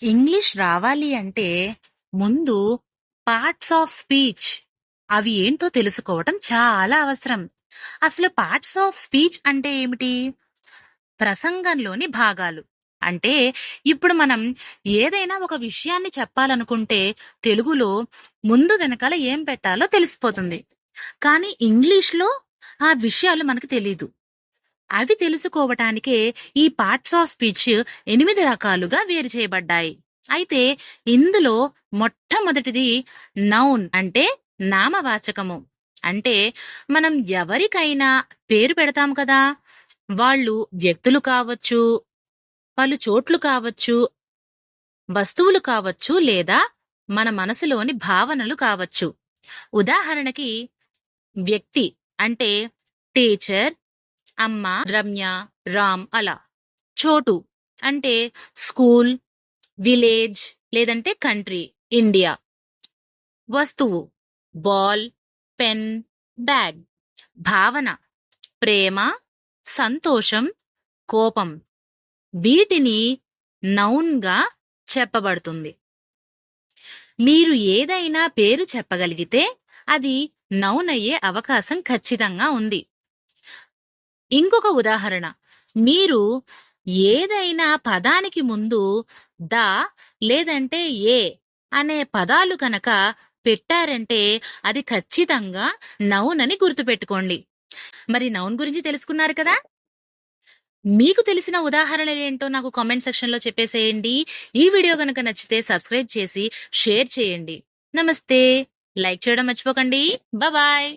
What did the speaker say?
English రావాలి అంటే ముందు పార్ట్స్ ఆఫ్ స్పీచ్ అవి ఏంటో తెలుసుకోవటం చాలా అవసరం. అసలు పార్ట్స్ ఆఫ్ స్పీచ్ అంటే ఏమిటి? ప్రసంగంలోని భాగాలు. అంటే ఇప్పుడు మనం ఏదైనా ఒక విషయాన్ని చెప్పాలనుకుంటే తెలుగులో ముందు వెనకాల ఏం పెట్టాలో తెలిసిపోతుంది. కానీ ఇంగ్లీష్‌లో ఆ విషయాలు మనకు తెలీదు. అవి తెలుసుకోవటానికే ఈ పార్ట్స్ ఆఫ్ స్పీచ్ 8 రకాలుగా వేరు చేయబడ్డాయి. అయితే ఇందులో మొట్టమొదటిది నౌన్ అంటే నామవాచకము. అంటే మనం ఎవరికైనా పేరు పెడతాం కదా! వాళ్ళు వ్యక్తులు కావచ్చు, పలు చోట్లు కావచ్చు, వస్తువులు కావచ్చు లేదా మన మనసులోని భావనలు కావచ్చు. ఉదాహరణకి వ్యక్తి అంటే టీచర్, అమ్మ, రమ్య, రామ్ అలా. చోటు అంటే స్కూల్, విలేజ్ లేదంటే కంట్రీ, ఇండియా. వస్తువు బాల్, పెన్, బ్యాగ్. భావన ప్రేమ, సంతోషం, కోపం. వీటిని నౌన్గా చెప్పబడుతుంది. మీరు ఏదైనా పేరు చెప్పగలిగితే అది నౌన్ అయ్యే అవకాశం ఖచ్చితంగా ఉంది. ఇంకొక ఉదాహరణ, మీరు ఏదైనా పదానికి ముందు ద లేదంటే ఏ అనే పదాలు కనుక పెట్టారంటే అది ఖచ్చితంగా నౌన్ అని గుర్తుపెట్టుకోండి. మరి నౌన్ గురించి తెలుసుకున్నారు కదా? మీకు తెలిసిన ఉదాహరణలేంటో నాకు కామెంట్ సెక్షన్లో చెప్పేసేయండి. ఈ వీడియో గనుక నచ్చితే సబ్స్క్రైబ్ చేసి షేర్ చేయండి. నమస్తే. లైక్ చేయడం మర్చిపోకండి. బాయ్.